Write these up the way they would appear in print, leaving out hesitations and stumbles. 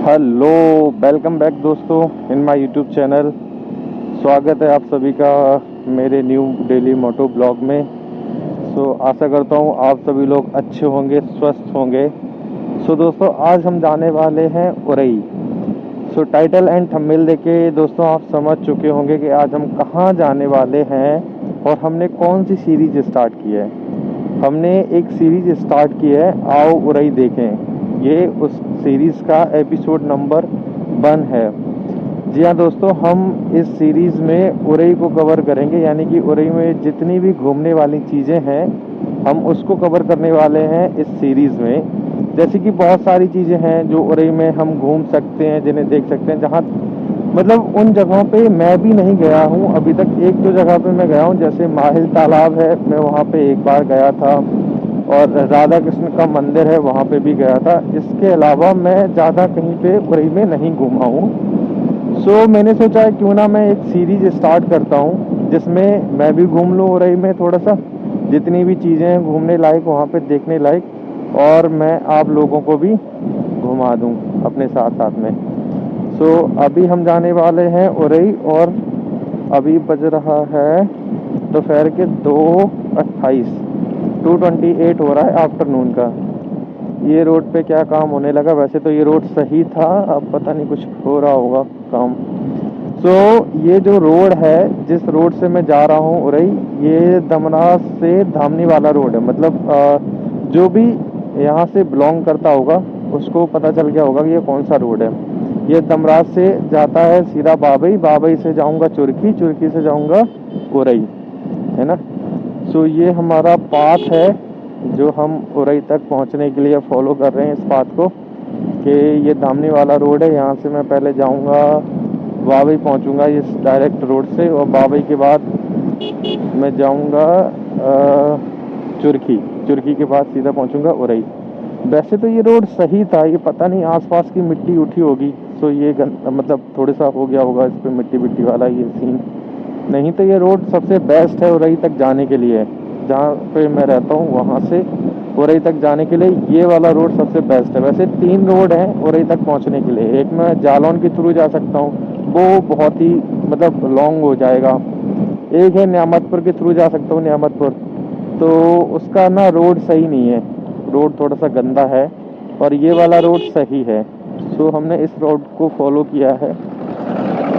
Hello, welcome back दोस्तों in my YouTube channel. स्वागत है आप सभी का मेरे न्यू डेली मोटो ब्लॉग में। आशा करता हूँ आप सभी लोग अच्छे होंगे, स्वस्थ होंगे। दोस्तों, आज हम जाने वाले हैं उरई। टाइटल एंड थंबनेल देके दोस्तों आप समझ चुके होंगे कि आज हम कहाँ जाने वाले हैं और हमने कौन सी सीरीज स्टार्ट की है। हमने एक सीरीज स्टार्ट की है, आओ उरई देखें। ये उस सीरीज का एपिसोड नंबर 1 है। जी हाँ दोस्तों, हम इस सीरीज में उरई को कवर करेंगे, यानी कि उरई में जितनी भी घूमने वाली चीज़ें हैं हम उसको कवर करने वाले हैं इस सीरीज में। जैसे कि बहुत सारी चीज़ें हैं जो उरई में हम घूम सकते हैं, जिन्हें देख सकते हैं, जहाँ मतलब उन जगहों पे मैं भी नहीं गया हूँ अभी तक। एक दो जगह पे मैं गया हूँ, जैसे माहिल तालाब है, मैं वहाँ पे एक बार गया था, और राधा कृष्ण का मंदिर है वहाँ पे भी गया था। इसके अलावा मैं ज़्यादा कहीं पे उरई में नहीं घूमा हूँ। मैंने सोचा है क्यों ना मैं एक सीरीज स्टार्ट करता हूँ जिसमें मैं भी घूम लूँ उरई में थोड़ा सा, जितनी भी चीज़ें हैं घूमने लायक वहाँ पे देखने लायक, और मैं आप लोगों को भी घुमा दूँ अपने साथ साथ में। अभी हम जाने वाले हैं उरई, और अभी बज रहा है दोपहर के 2:28, 2:28 हो रहा है आफ्टरनून का। ये रोड पे क्या काम होने लगा, वैसे तो ये रोड सही था, अब पता नहीं कुछ हो रहा होगा काम। ये जो रोड है, जिस रोड से मैं जा रहा हूँ उरई, ये दमरास से धामनी वाला रोड है। मतलब जो भी यहाँ से बिलोंग करता होगा उसको पता चल गया होगा कि ये कौन सा रोड है। ये दमरास से जाता है सीधा बाबई, बाबई से जाऊँगा चुरखी, चुरखी से जाऊँगा उरई, है ना। ये हमारा पाथ है जो हम उरई तक पहुंचने के लिए फॉलो कर रहे हैं इस पाथ को, कि ये धामनी वाला रोड है। यहाँ से मैं पहले जाऊँगा बाबई, पहुँचूँगा इस डायरेक्ट रोड से, और बाबई के बाद मैं जाऊँगा चुरखी, चुरखी के बाद सीधा पहुँचूँगा उरई। वैसे तो ये रोड सही था, ये पता नहीं आसपास की मिट्टी उठी होगी, ये मतलब थोड़ा सा हो गया होगा इस पर मिट्टी मिट्टी वाला ये सीन। नहीं तो ये रोड सबसे बेस्ट है उरई तक जाने के लिए। जहाँ पे मैं रहता हूँ वहाँ से उरई तक जाने के लिए ये वाला रोड सबसे बेस्ट है। वैसे 3 रोड हैं उरई तक पहुँचने के लिए। एक मैं जालौन के थ्रू जा सकता हूँ, वो बहुत ही मतलब लॉन्ग हो जाएगा। एक है नियामतपुर के थ्रू जा सकता हूँ, नियामतपुर, तो उसका ना रोड सही नहीं है, रोड थोड़ा सा गंदा है, और ये वाला रोड सही है। हमने इस रोड को फॉलो किया है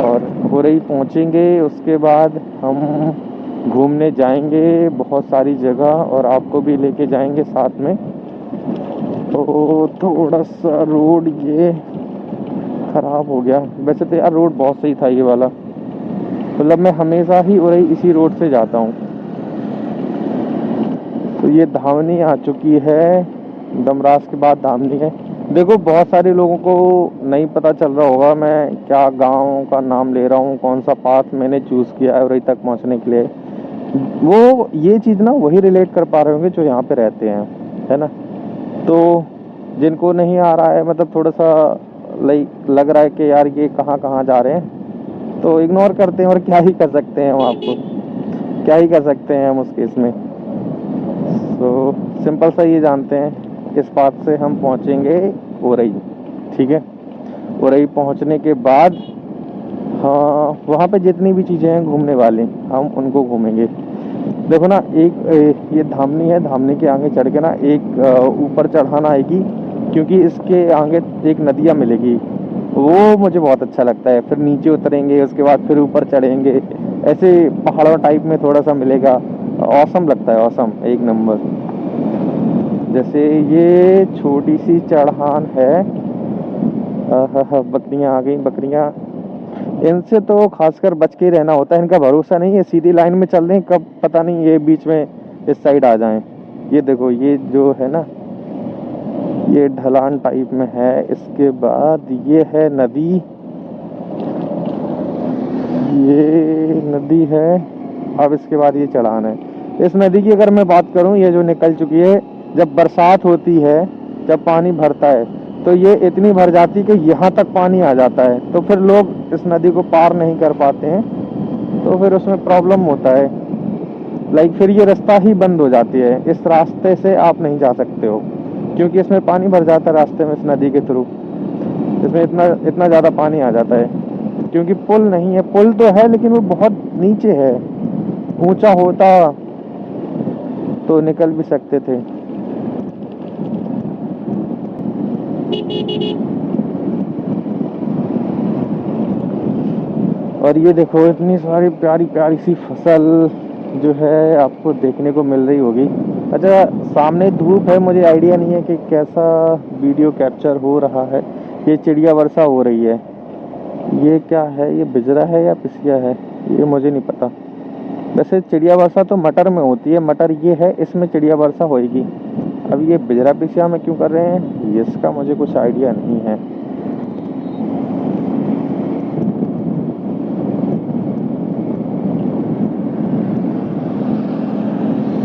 और उरई पहुँचेंगे। उसके बाद हम घूमने जाएंगे बहुत सारी जगह, और आपको भी लेके जाएंगे साथ में। तो थोड़ा सा रोड ये ख़राब हो गया, वैसे तो यार रोड बहुत सही था ये वाला। मतलब मैं हमेशा ही उरई इसी रोड से जाता हूँ। तो ये धामनी आ चुकी है, दमरास के बाद धामनी है। देखो बहुत सारे लोगों को नहीं पता चल रहा होगा मैं क्या गांव का नाम ले रहा हूँ, कौन सा पाथ मैंने चूज़ किया है उरई तक पहुँचने के लिए। वो ये चीज़ ना वही रिलेट कर पा रहे होंगे जो यहाँ पे रहते हैं, है ना। तो जिनको नहीं आ रहा है, मतलब थोड़ा सा लग रहा है कि यार ये कहाँ कहाँ जा रहे हैं, तो इग्नोर करते हैं, और क्या ही कर सकते हैं हम, आपको क्या ही कर सकते हैं हम उस केस में। सिंपल सा ये जानते हैं, इस बात से हम पहुँचेंगे उरई, ठीक है। उरई पहुँचने के बाद हाँ, वहाँ पे जितनी भी चीज़ें हैं घूमने वाली हम उनको घूमेंगे। देखो ना, एक ये धामनी है, धामनी के आगे चढ़ के ना एक ऊपर चढ़ाना आएगी, क्योंकि इसके आगे एक नदियाँ मिलेगी, वो मुझे बहुत अच्छा लगता है। फिर नीचे उतरेंगे, उसके बाद फिर ऊपर चढ़ेंगे, ऐसे पहाड़ों टाइप में थोड़ा सा मिलेगा। औसम लगता है, औसम, एक नंबर। जैसे ये छोटी सी चढ़ान है, बकरियां आ गई, बकरियां, इनसे तो खासकर बच के रहना होता है, इनका भरोसा नहीं है, सीधी लाइन में चल रहे कब पता नहीं ये बीच में इस साइड आ जाएं। ये देखो, ये जो है ना, ये ढलान टाइप में है। इसके बाद ये है नदी, ये नदी है। अब इसके बाद ये चढ़ान है। इस नदी की अगर मैं बात करूं, ये जो निकल चुकी है, जब बरसात होती है, जब पानी भरता है, तो ये इतनी भर जाती कि यहाँ तक पानी आ जाता है, तो फिर लोग इस नदी को पार नहीं कर पाते हैं, तो फिर उसमें प्रॉब्लम होता है। फिर ये रास्ता ही बंद हो जाती है, इस रास्ते से आप नहीं जा सकते हो, क्योंकि इसमें पानी भर जाता है रास्ते में, इस नदी के थ्रू। इसमें इतना इतना ज़्यादा पानी आ जाता है, क्योंकि पुल नहीं है। पुल तो है लेकिन वो बहुत नीचे है। ऊंचा होता तो निकल भी सकते थे। और ये देखो इतनी सारी प्यारी प्यारी सी फसल जो है आपको देखने को मिल रही होगी। अच्छा, सामने धूप है, मुझे आइडिया नहीं है कि कैसा वीडियो कैप्चर हो रहा है। ये चिड़िया वर्षा हो रही है। ये क्या है, ये बिजरा है या पिसिया है, ये मुझे नहीं पता। वैसे चिड़िया वर्षा तो मटर में होती है, मटर ये है, इसमें चिड़िया वर्षा होएगी। अब ये बिजरा पिसिया में क्यों कर रहे हैं, इसका मुझे कुछ आइडिया नहीं है।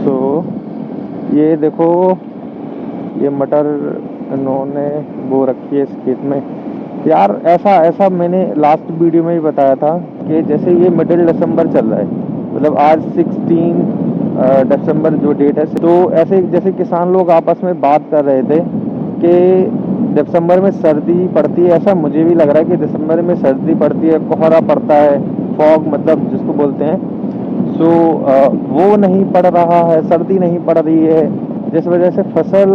तो ये देखो, ये मटर इन्होंने बो रखी है इस खेत में। यार ऐसा ऐसा मैंने लास्ट वीडियो में भी बताया था कि जैसे ये मिडिल दिसंबर चल रहा है, मतलब आज 16 दिसंबर जो डेट है, तो ऐसे जैसे किसान लोग आपस में बात कर रहे थे कि दिसंबर में सर्दी पड़ती है। ऐसा मुझे भी लग रहा है कि दिसंबर में सर्दी पड़ती है, कोहरा पड़ता है, फॉग मतलब जिसको बोलते हैं। सो वो नहीं पड़ रहा है, सर्दी नहीं पड़ रही है, जिस वजह से फसल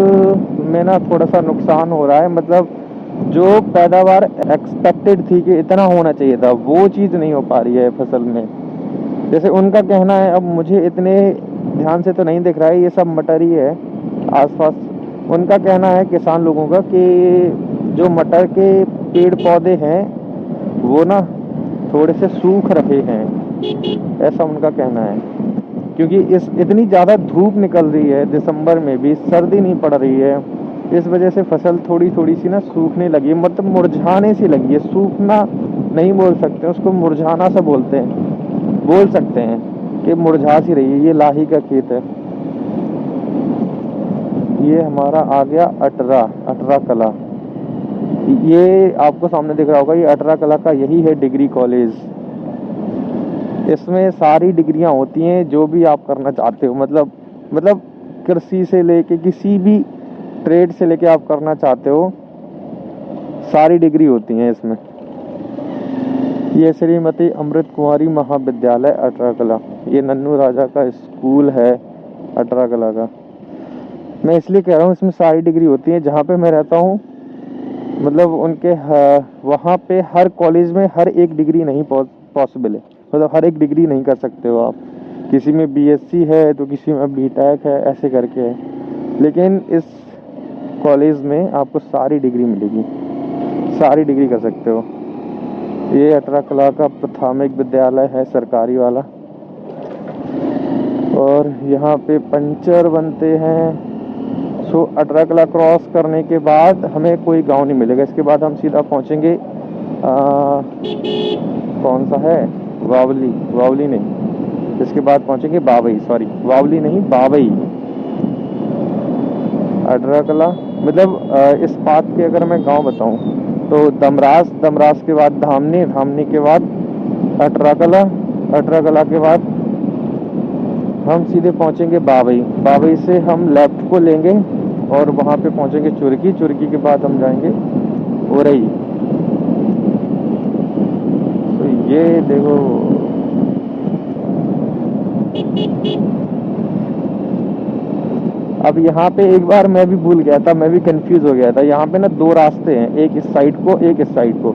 में ना थोड़ा सा नुकसान हो रहा है। मतलब जो पैदावार एक्सपेक्टेड थी कि इतना होना चाहिए था, वो चीज़ नहीं हो पा रही है फसल में। जैसे उनका कहना है, अब मुझे इतने ध्यान से तो नहीं दिख रहा है, ये सब मटर ही है आसपास। उनका कहना है किसान लोगों का कि जो मटर के पेड़ पौधे हैं वो ना थोड़े से सूख रहे हैं, ऐसा उनका कहना है। क्योंकि इस इतनी ज़्यादा धूप निकल रही है, दिसंबर में भी सर्दी नहीं पड़ रही है, इस वजह से फसल थोड़ी थोड़ी सी ना सूखने लगी है, मतलब मुरझाने सी लगी है। सूखना नहीं बोल सकते, उसको मुरझाना सा बोलते हैं, बोल सकते हैं कि मुरझा सी रही है। ये लाही का खेत है, ये हमारा आ गया अटरा, अटरा कला। ये आपको सामने दिख रहा होगा, ये अटरा कला का यही है डिग्री कॉलेज। इसमें सारी डिग्रियां होती हैं जो भी आप करना चाहते हो, मतलब कृषि से लेके किसी भी ट्रेड से लेके आप करना चाहते हो, सारी डिग्री होती हैं इसमें। ये श्रीमती अमृत कुमारी महाविद्यालय अटरा कला, ये नन्नू राजा का स्कूल है अटरा कला का। मैं इसलिए कह रहा हूँ इसमें सारी डिग्री होती है। जहाँ पे मैं रहता हूँ, मतलब उनके वहाँ पे हर कॉलेज में हर एक डिग्री नहीं पॉसिबल है, मतलब हर एक डिग्री नहीं कर सकते हो आप। किसी में बीएससी है तो किसी में बीटेक है, ऐसे करके है। लेकिन इस कॉलेज में आपको सारी डिग्री मिलेगी, सारी डिग्री कर सकते हो। ये अटरा कला का प्राथमिक विद्यालय है, सरकारी वाला। और यहाँ पे पंचर बनते हैं। सो अटरा कला क्रॉस करने के बाद हमें कोई गांव नहीं मिलेगा। इसके बाद हम सीधा पहुँचेंगे कौन सा है, वावली, वावली नहीं, इसके बाद पहुँचेंगे बाबई, सॉरी वावली नहीं बाबई। अटरा कला मतलब इस बात के अगर मैं गांव बताऊं तो दमरास, दमरास के बाद धामनी, धामनी के बाद अटरा कला, अटरा कला के बाद हम सीधे पहुंचेंगे बाबई। बाबई से हम लेफ्ट को लेंगे और वहां पे पहुंचेंगे चुरकी, चुरकी के बाद हम जाएंगे उरई। तो ये देखो, अब यहाँ पे एक बार मैं भी भूल गया था, मैं भी कंफ्यूज हो गया था। यहाँ पे ना दो रास्ते हैं, एक इस साइड को, एक इस साइड को।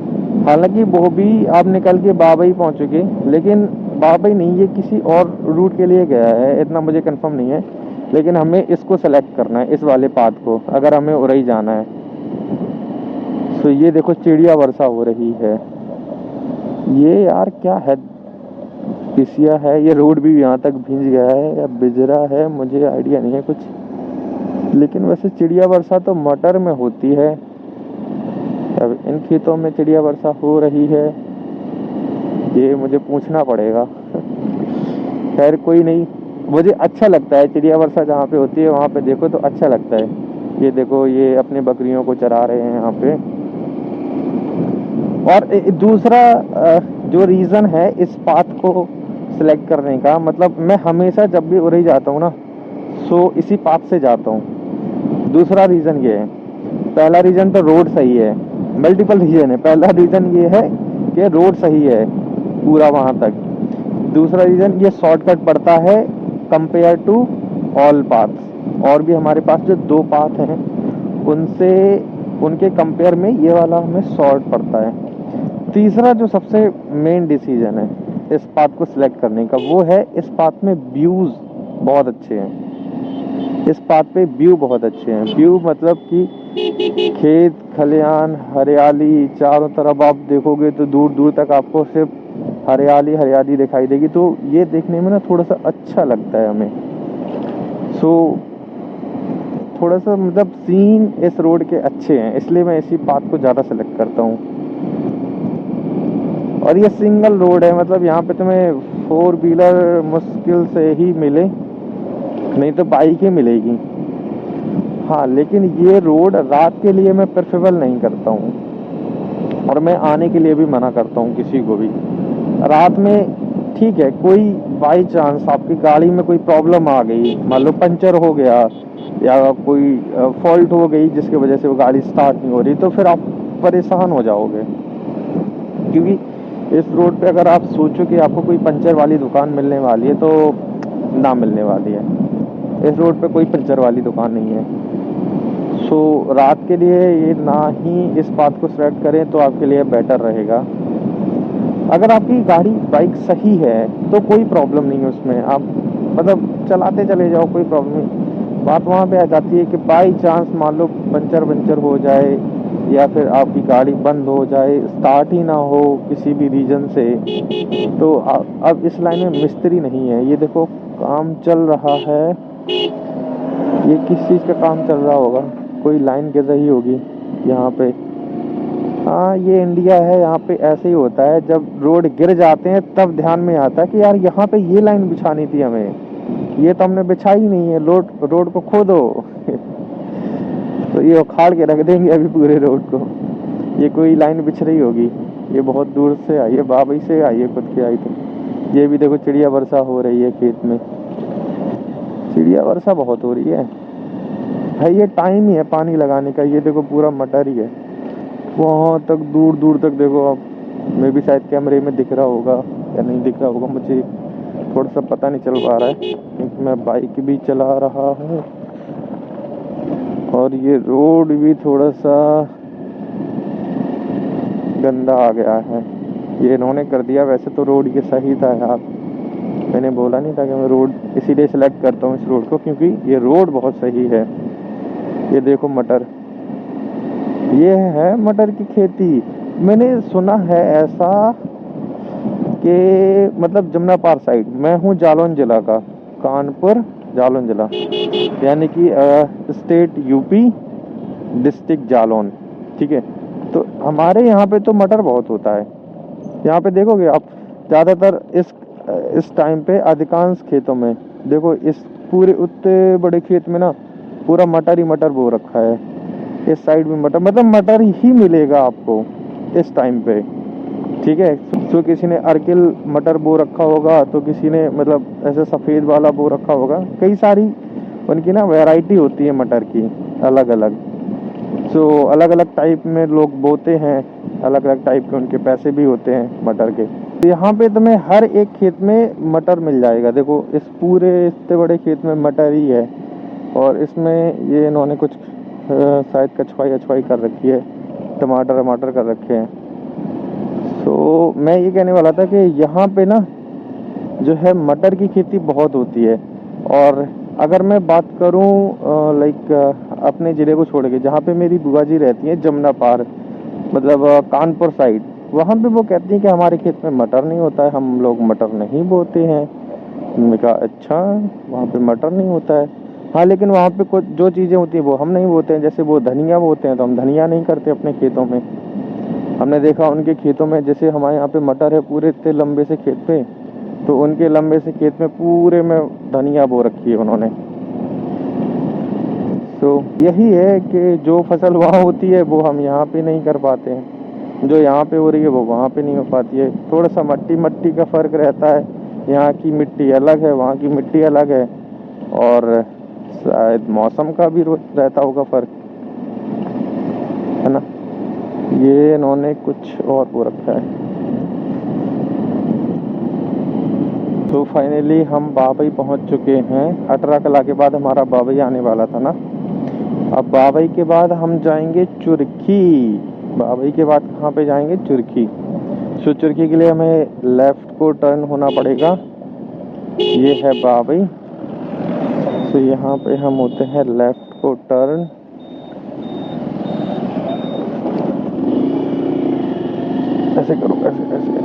हालांकि वो भी आप निकल के बाबई पहुँचोगे, लेकिन बाबई नहीं, ये किसी और रूट के लिए गया है, इतना मुझे कंफर्म नहीं है। लेकिन हमें इसको सेलेक्ट करना है, इस वाले पाथ को, अगर हमें उरई जाना है। तो ये देखो चिड़िया वर्षा हो रही है। ये यार क्या है, पिसिया है, ये रोड भी यहाँ तक भींज गया है या बिजरा है, मुझे आइडिया नहीं है कुछ। लेकिन वैसे चिड़िया वर्षा तो मटर में होती है, अब इन खेतों में चिड़िया वर्षा हो रही है, ये मुझे पूछना पड़ेगा। खैर कोई नहीं, मुझे अच्छा लगता है चिड़िया वर्षा जहाँ पे होती है वहाँ पे देखो तो अच्छा लगता है। ये देखो, ये अपने बकरियों को चरा रहे हैं यहाँ पे। और दूसरा जो रीज़न है इस पाथ को सिलेक्ट करने का, मतलब मैं हमेशा जब भी उरई जाता हूँ ना, सो इसी पाथ से जाता हूँ। दूसरा रीज़न ये है, पहला रीज़न तो रोड सही है, मल्टीपल रीजन है। पहला रीज़न ये है कि रोड सही है पूरा वहाँ तक। दूसरा रीज़न ये शॉर्टकट पड़ता है कंपेयर टू ऑल पाथ्स। और भी हमारे पास जो 2 पाथ हैं उनसे उनके कंपेयर में ये वाला हमें शॉर्ट पड़ता है। तीसरा जो सबसे मेन डिसीजन है इस पाथ को सिलेक्ट करने का, वो है इस पाथ में व्यूज़ बहुत अच्छे हैं। इस पाथ पे व्यू बहुत अच्छे हैं। व्यू मतलब कि खेत खलिहान हरियाली, चारों तरफ आप देखोगे तो दूर दूर तक आपको सिर्फ हरियाली हरियाली दिखाई देगी। तो ये देखने में ना थोड़ा सा अच्छा लगता है हमें। सो थोड़ा सा मतलब सीन इस रोड के अच्छे हैं, इसलिए मैं इसी पाथ को ज़्यादा सेलेक्ट करता हूँ। और ये सिंगल रोड है, मतलब यहाँ पे तुम्हें 4 व्हीलर मुश्किल से ही मिले, नहीं तो बाइक ही मिलेगी। हाँ, लेकिन ये रोड रात के लिए मैं प्रेफरेबल नहीं करता हूँ, और मैं आने के लिए भी मना करता हूँ किसी को भी। रात में ठीक है, कोई बाई चांस आपकी गाड़ी में कोई प्रॉब्लम आ गई, मान लो पंचर हो गया या कोई फॉल्ट हो गई जिसकी वजह से वो गाड़ी स्टार्ट नहीं हो रही, तो फिर आप परेशान हो जाओगे। क्योंकि इस रोड पे अगर आप सोचो कि आपको कोई पंचर वाली दुकान मिलने वाली है, तो ना मिलने वाली है। इस रोड पे कोई पंचर वाली दुकान नहीं है। सो रात के लिए ये ना ही इस बात को सेलेक्ट करें तो आपके लिए बेटर रहेगा। अगर आपकी गाड़ी बाइक सही है तो कोई प्रॉब्लम नहीं है उसमें, आप मतलब चलाते चले जाओ, कोई प्रॉब्लम नहीं। बात वहाँ पे आ जाती है कि बाई चांस मान लो पंचर हो जाए या फिर आपकी गाड़ी बंद हो जाए, स्टार्ट ही ना हो किसी भी रीज़न से, तो अब इस लाइन में मिस्त्री नहीं है। ये देखो काम चल रहा है, ये किस चीज़ का काम चल रहा होगा, कोई लाइन गिर रही होगी यहाँ पे। हाँ, ये इंडिया है, यहाँ पे ऐसे ही होता है, जब रोड गिर जाते हैं तब ध्यान में आता है कि यार यहाँ पे ये लाइन बिछानी थी हमें, ये तो हमने बिछाई नहीं है, रोड को खोदो। तो ये उखाड़ के रख देंगे अभी पूरे रोड को। ये कोई लाइन बिछ रही होगी, ये बहुत दूर से आई है, बाबई से आई है, खुद के आई थी। ये भी देखो चिड़िया वर्षा हो रही है खेत में, चिड़िया वर्षा बहुत हो रही है भाई। ये टाइम ही है पानी लगाने का। ये देखो पूरा मटर ही है, वहाँ तक दूर दूर तक देखो आप। मैं भी शायद कैमरे में दिख रहा होगा या नहीं दिख रहा होगा, मुझे थोड़ा सा पता नहीं चल पा रहा है, क्योंकि मैं बाइक भी चला रहा हूँ और ये रोड भी थोड़ा सा गंदा आ गया है। ये इन्होंने कर दिया, वैसे तो रोड ये सही था यार। मैंने बोला नहीं था कि मैं रोड इसीलिए सेलेक्ट करता हूँ इस रोड को, क्योंकि ये रोड बहुत सही है। ये देखो मटर, ये है मटर की खेती। मैंने सुना है ऐसा कि मतलब जमुना पार साइड, मैं हूँ जालौन जिला का, कानपुर जालौन जिला, यानी कि स्टेट यूपी, डिस्ट्रिक्ट जालौन, ठीक है। तो हमारे यहाँ पे तो मटर बहुत होता है। यहाँ पे देखोगे आप ज़्यादातर इस टाइम पे अधिकांश खेतों में देखो, इस पूरे उतने बड़े खेत में ना पूरा मटर ही मटर बो रखा है। इस साइड में मटर, मतलब मटर ही मिलेगा आपको इस टाइम पे, ठीक है। तो किसी ने अर्किल मटर बो रखा होगा, तो किसी ने मतलब ऐसे सफ़ेद वाला बो रखा होगा। कई सारी उनकी ना वैरायटी होती है मटर की, अलग अलग। सो अलग अलग टाइप में लोग बोते हैं, अलग अलग टाइप के उनके पैसे भी होते हैं मटर के। तो यहाँ पे तुम्हें हर एक खेत में मटर मिल जाएगा। देखो इस पूरे इतने बड़े खेत में मटर ही है, और इसमें ये इन्होंने कुछ शायद कछुआई अछुआई कर रखी है, टमाटर वमाटर कर रखे हैं। तो मैं ये कहने वाला था कि यहाँ पे ना जो है मटर की खेती बहुत होती है। और अगर मैं बात करूँ लाइक अपने ज़िले को छोड़ के, जहाँ पे मेरी बुआ जी रहती हैं जमुना पार, मतलब कानपुर साइड, वहाँ पे वो कहती हैं कि हमारे खेत में मटर नहीं होता है, हम लोग मटर नहीं बोते हैं। मैंने कहा अच्छा, वहाँ पे मटर नहीं होता है। हाँ, लेकिन वहाँ पे कुछ जो चीज़ें होती हैं वो हम नहीं बोते हैं। जैसे वो धनिया बोते हैं, तो हम धनिया नहीं करते अपने खेतों में। हमने देखा उनके खेतों में, जैसे हमारे यहाँ पे मटर है पूरे इतने लंबे से खेत पे, तो उनके लंबे से खेत में पूरे में धनिया बो रखी है उन्होंने। तो यही है कि जो फसल वहाँ होती है वो हम यहाँ पे नहीं कर पाते हैं, जो यहाँ पे हो रही है वो वहाँ पे नहीं हो पाती है। थोड़ा सा मट्टी का फ़र्क रहता है, यहाँ की मिट्टी अलग है, वहाँ की मिट्टी अलग है, और शायद मौसम का भी रहता होगा फ़र्क, है ना। ये इन्होंने कुछ और वो रखा है। तो फाइनली हम बाबई पहुंच चुके हैं। 18 कला के बाद हमारा बाबई आने वाला था ना। अब बाबई के बाद हम जाएंगे चुरखी। बाबई के बाद कहाँ पे जाएंगे? चुरखी। सो चुरखी के लिए हमें लेफ्ट को टर्न होना पड़ेगा। ये है बाबई। तो यहाँ पे हम होते हैं लेफ्ट को टर्न। ऐसे करो, ऐसे ऐसे।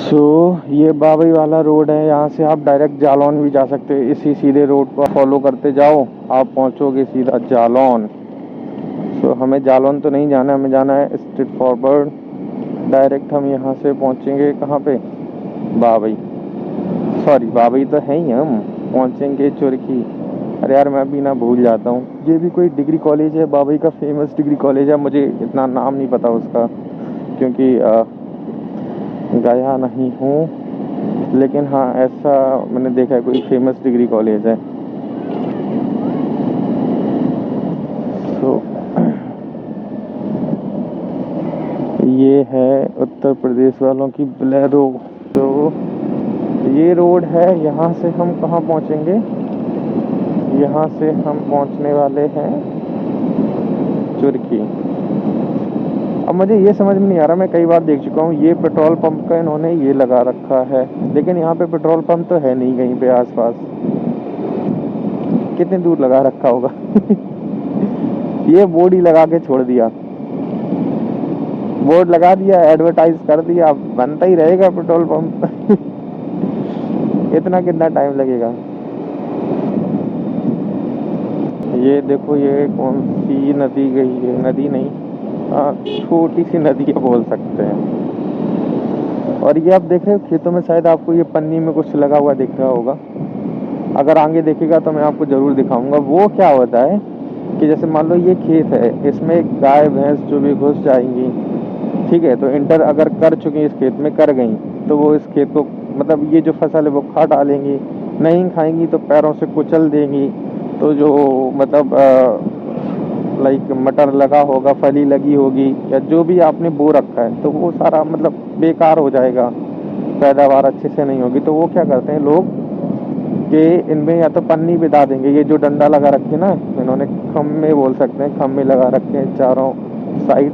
सो ये बाबई वाला रोड है। यहाँ से आप डायरेक्ट जालौन भी जा सकते हैं। इसी सीधे रोड को फॉलो करते जाओ, आप पहुँचोगे सीधा जालौन। सो हमें जालौन तो नहीं जाना है, हमें जाना है स्ट्रेट फॉरवर्ड। डायरेक्ट हम यहाँ से पहुँचेंगे कहाँ पे? बाबई। सॉरी, बाबई तो है ही, हम पहुँचेंगे चुरखी। अरे यार, मैं भी ना भूल जाता हूँ। ये भी कोई डिग्री कॉलेज है, बाबई का फेमस डिग्री कॉलेज है। मुझे इतना नाम नहीं पता उसका, क्योंकि गया नहीं हूँ। लेकिन हाँ, ऐसा मैंने देखा है, कोई फेमस डिग्री कॉलेज है। तो ये है उत्तर प्रदेश वालों की बोलेरो। तो ये रोड है। यहाँ से हम कहाँ पहुँचेंगे? यहाँ से हम पहुँचने वाले हैं चुरखी। अब मुझे ये समझ में नहीं आ रहा, मैं कई बार देख चुका हूँ, ये पेट्रोल पंप का इन्होंने ये लगा रखा है, लेकिन यहाँ पे पेट्रोल पंप तो है नहीं कहीं पे आसपास। कितने दूर लगा रखा होगा? ये बोर्ड ही लगा के छोड़ दिया। बोर्ड लगा दिया, एडवर्टाइज कर दिया, बनता ही रहेगा पेट्रोल पंप। इतना कितना टाइम लगेगा? ये देखो, ये कौन सी नदी गई है? नदी नहीं, छोटी सी नदी बोल सकते हैं। और ये आप देख रहे हो खेतों में, शायद आपको ये पन्नी में कुछ लगा हुआ दिख रहा होगा। अगर आगे देखेगा तो मैं आपको ज़रूर दिखाऊंगा। वो क्या होता है कि जैसे मान लो ये खेत है, इसमें गाय भैंस जो भी घुस जाएंगी, ठीक है, तो इंटर अगर कर चुकी इस खेत में, कर गई, तो वो इस खेत को, मतलब ये जो फसल है वो खा डालेंगी। नहीं खाएंगी तो पैरों से कुचल देंगी। तो जो मतलब लाइक मटर लगा होगा, फली लगी होगी, या जो भी आपने बो रखा है, तो वो सारा मतलब बेकार हो जाएगा, पैदावार अच्छे से नहीं होगी। तो वो क्या करते हैं लोग कि इनमें या तो पन्नी बिछा देंगे। ये जो डंडा लगा रखे ना इन्होंने, खम्भे बोल सकते हैं, खम्भे लगा रखे हैं चारों साइड,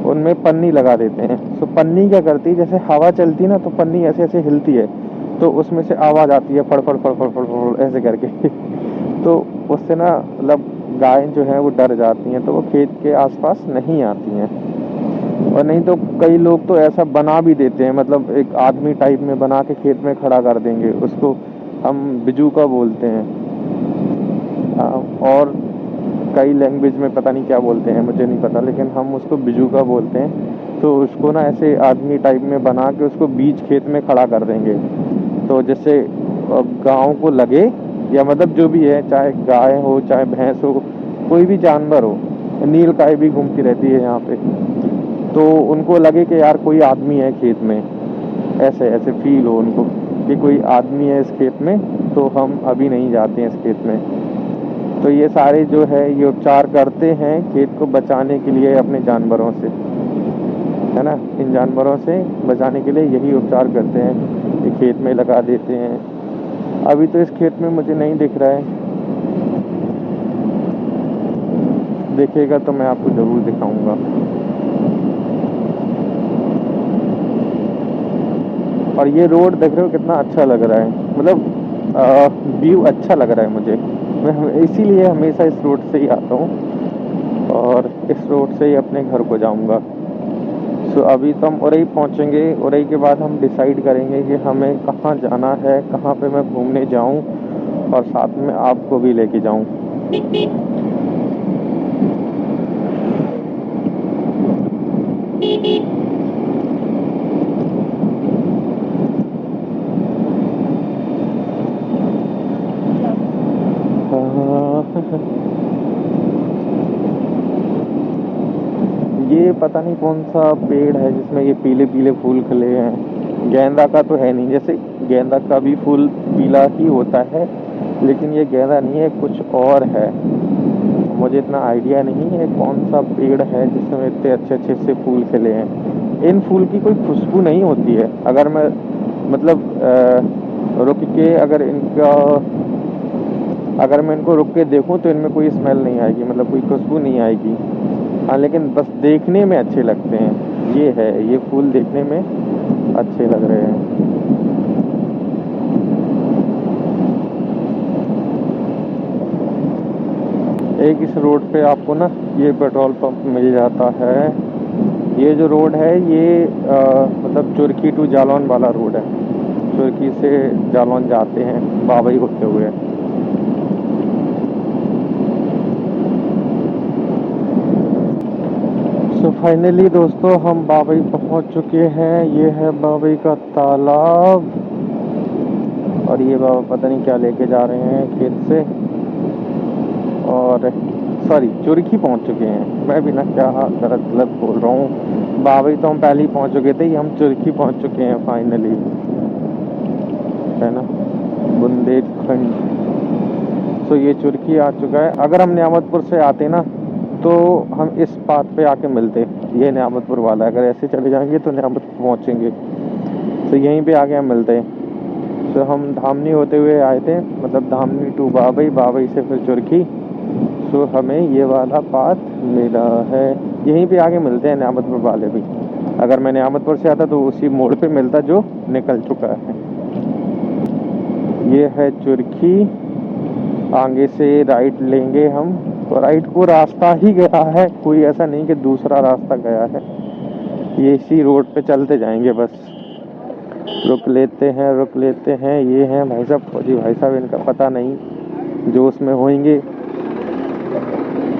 उनमें पन्नी लगा देते हैं। तो पन्नी क्या करती है, जैसे हवा चलती है ना, तो पन्नी ऐसे ऐसे हिलती है, तो उसमें से आवाज़ आती है, फड़ फड़ फड़ फड़ फड़ फड़ ऐसे करके। तो उससे ना मतलब गाय जो है वो डर जाती हैं, तो वो खेत के आसपास नहीं आती हैं। और नहीं तो कई लोग तो ऐसा बना भी देते हैं, मतलब एक आदमी टाइप में बना के खेत में खड़ा कर देंगे। उसको हम बिजूका बोलते हैं। और कई लैंग्वेज में पता नहीं क्या बोलते हैं, मुझे नहीं पता, लेकिन हम उसको बिजूका बोलते हैं। तो उसको ना ऐसे आदमी टाइप में बना के उसको बीच खेत में खड़ा कर देंगे। तो जैसे गाँव को लगे, या मतलब जो भी है, चाहे गाय हो चाहे भैंस हो, कोई भी जानवर हो, नीलगाय भी घूमती रहती है यहाँ पे, तो उनको लगे कि यार कोई आदमी है खेत में, ऐसे ऐसे फील हो उनको कि कोई आदमी है इस खेत में, तो हम अभी नहीं जाते हैं इस खेत में। तो ये सारे जो है ये उपचार करते हैं खेत को बचाने के लिए अपने जानवरों से, है ना। इन जानवरों से बचाने के लिए यही उपचार करते हैं, ये खेत में लगा देते हैं। अभी तो इस खेत में मुझे नहीं दिख रहा है, देखेगा तो मैं आपको ज़रूर दिखाऊंगा। और ये रोड देख रहे हो कितना अच्छा लग रहा है, मतलब व्यू अच्छा लग रहा है मुझे। मैं इसीलिए हमेशा इस रोड से ही आता हूँ, और इस रोड से ही अपने घर को जाऊँगा। सो अभी तो हम उरई पहुँचेंगे। उरई के बाद हम डिसाइड करेंगे कि हमें कहाँ जाना है, कहाँ पे मैं घूमने जाऊँ, और साथ में आपको भी लेके जाऊँ। ये पता नहीं कौन सा पेड़ है जिसमें ये पीले पीले फूल खिले हैं। गेंदा का तो है नहीं, जैसे गेंदा का भी फूल पीला ही होता है, लेकिन ये गेंदा नहीं है, कुछ और है। मुझे इतना आइडिया नहीं है कौन सा पेड़ है जिसमें इतने अच्छे अच्छे से फूल खिले हैं। इन फूल की कोई खुशबू नहीं होती है। अगर मैं मतलब रुक के अगर मैं इनको रुक के देखूं तो इनमें कोई स्मेल नहीं आएगी, मतलब कोई खुशबू नहीं आएगी। हाँ, लेकिन बस देखने में अच्छे लगते हैं। ये है, ये फूल देखने में अच्छे लग रहे हैं। एक इस रोड पे आपको ना ये पेट्रोल पंप मिल जाता है। ये जो रोड है ये मतलब चुरखी टू जालौन वाला रोड है। चुरखी से जालौन जाते हैं बाबई होते हुए। सो फाइनली दोस्तों हम बाबई पहुंच चुके हैं। ये है बाबई का तालाब और ये बाबा पता नहीं क्या लेके जा रहे हैं खेत से। और सॉरी, चुरखी पहुंच चुके हैं। मैं भी ना क्या गलत बोल रहा हूँ। बाबई तो हम पहले ही पहुंच चुके थे, हम चुरखी पहुंच चुके हैं फाइनली, है ना, बुंदेलखंड। तो ये चुरखी आ चुका है। अगर हम नियामतपुर से आते ना तो हम इस पाथ पे आके मिलते। ये नियामतपुर वाला है, अगर ऐसे चले जाएंगे तो नियामतपुर पहुंचेंगे। तो यहीं पे आके हम मिलते। तो हम धामनी होते हुए आए थे, मतलब धामनी टू बाबई, बाबई से फिर चुरखी। तो हमें ये वाला पाथ मिला है। यहीं पे आके मिलते हैं नियामतपुर वाले भी। अगर मैं नियामतपुर से आता तो उसी मोड़ पे मिलता जो निकल चुका है। ये है चुरखी। आगे से राइट लेंगे हम, तो राइट को रास्ता ही गया है, कोई ऐसा नहीं कि दूसरा रास्ता गया है। ये इसी रोड पे चलते जाएंगे बस। रुक लेते हैं। ये हैं भाई साहब, फौजी भाई साहब, इनका पता नहीं जोश में होंगे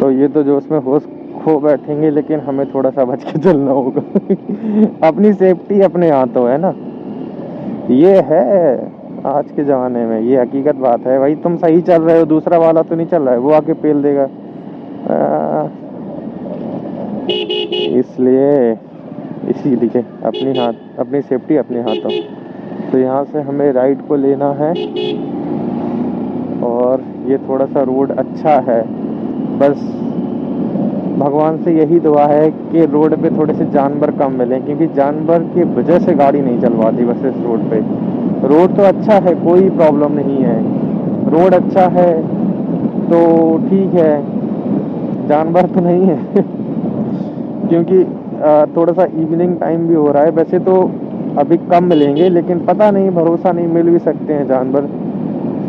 तो ये तो जोश में होश खो बैठेंगे, लेकिन हमें थोड़ा सा बच के चलना होगा। अपनी सेफ्टी अपने हाथों है ना, ये है आज के ज़माने में, ये हकीकत बात है भाई। तुम सही चल रहे हो, दूसरा वाला तो नहीं चल रहा है, वो आके पेल देगा। इसलिए इसीलिए अपनी सेफ्टी अपने हाथों। तो यहाँ से हमें राइट को लेना है और ये थोड़ा सा रोड अच्छा है। बस भगवान से यही दुआ है कि रोड पे थोड़े से जानवर कम मिलें, क्योंकि जानवर की वजह से गाड़ी नहीं चलवाती बस इस रोड पे। रोड तो अच्छा है, कोई प्रॉब्लम नहीं है, रोड अच्छा है तो ठीक है, जानवर तो नहीं है। क्योंकि थोड़ा सा इवनिंग टाइम भी हो रहा है। वैसे तो अभी कम मिलेंगे, लेकिन पता नहीं, भरोसा नहीं, मिल भी सकते हैं जानवर।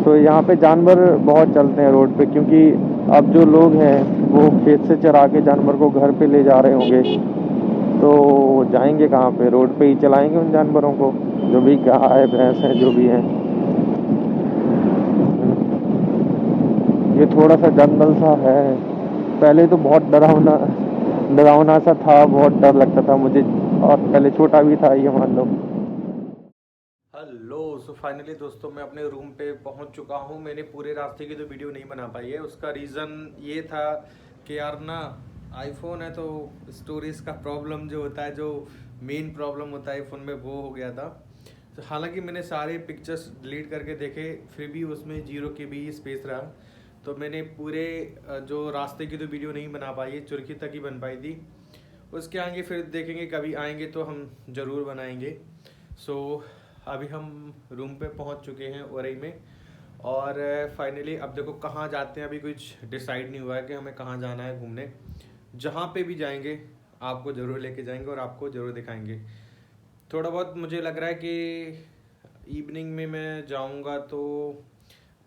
तो यहाँ पे जानवर बहुत चलते हैं रोड पे, क्योंकि अब जो लोग हैं वो खेत से चरा के जानवर को घर पे ले जा रहे होंगे। तो जाएंगे कहाँ पे, रोड पे ही चलाएंगे उन जानवरों को, जो भी गाय भैंस हैं जो भी हैं। ये थोड़ा सा जंगल सा है। पहले तो बहुत डरावना सा था, बहुत डर लगता था मुझे, और पहले छोटा भी था, ये मान लो। हेलो, सो फाइनली दोस्तों मैं अपने रूम पे पहुंच चुका हूं। मैंने पूरे रास्ते की तो वीडियो नहीं बना पाई है। उसका रीज़न ये था कि यार ना आईफोन है तो स्टोरेज का प्रॉब्लम जो होता है, जो मेन प्रॉब्लम होता है फ़ोन में, वो हो गया था। तो हालांकि मैंने सारे पिक्चर्स डिलीट करके देखे, फिर भी उसमें 0 KB ही स्पेस रहा। तो मैंने पूरे जो रास्ते की तो वीडियो नहीं बना पाई है, चुरखी तक ही बन पाई थी। उसके आगे फिर देखेंगे, कभी आएंगे तो हम ज़रूर बनाएंगे। सो अभी हम रूम पे पहुंच चुके हैं औरई में, और फाइनली अब देखो कहाँ जाते हैं। अभी कुछ डिसाइड नहीं हुआ है कि हमें कहाँ जाना है घूमने। जहाँ पे भी जाएंगे आपको ज़रूर लेके जाएंगे और आपको ज़रूर दिखाएंगे। थोड़ा बहुत मुझे लग रहा है कि इवनिंग में मैं जाऊँगा, तो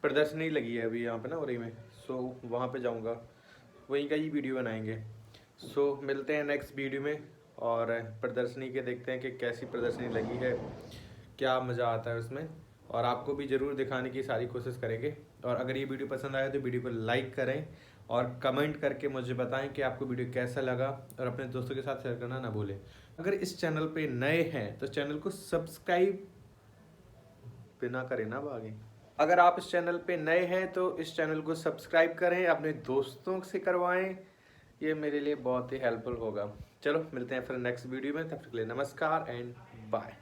प्रदर्शनी लगी है अभी यहाँ पे ना औरई में, सो वहाँ पे जाऊँगा, वहीं का ही वीडियो बनाएंगे। सो मिलते हैं नेक्स्ट वीडियो में, और प्रदर्शनी के देखते हैं कि कैसी प्रदर्शनी लगी है, क्या मज़ा आता है उसमें, और आपको भी ज़रूर दिखाने की सारी कोशिश करेंगे। और अगर ये वीडियो पसंद आया तो वीडियो को लाइक करें और कमेंट करके मुझे बताएं कि आपको वीडियो कैसा लगा, और अपने दोस्तों के साथ शेयर करना ना भूलें। अगर इस चैनल पे नए हैं तो चैनल को सब्सक्राइब बिना करें ना भागे। अगर आप इस चैनल पे नए हैं तो इस चैनल को सब्सक्राइब करें, अपने दोस्तों से करवाएं, ये मेरे लिए बहुत ही हेल्पफुल होगा। चलो मिलते हैं फिर नेक्स्ट वीडियो में, तब तक के लिए नमस्कार एंड बाय।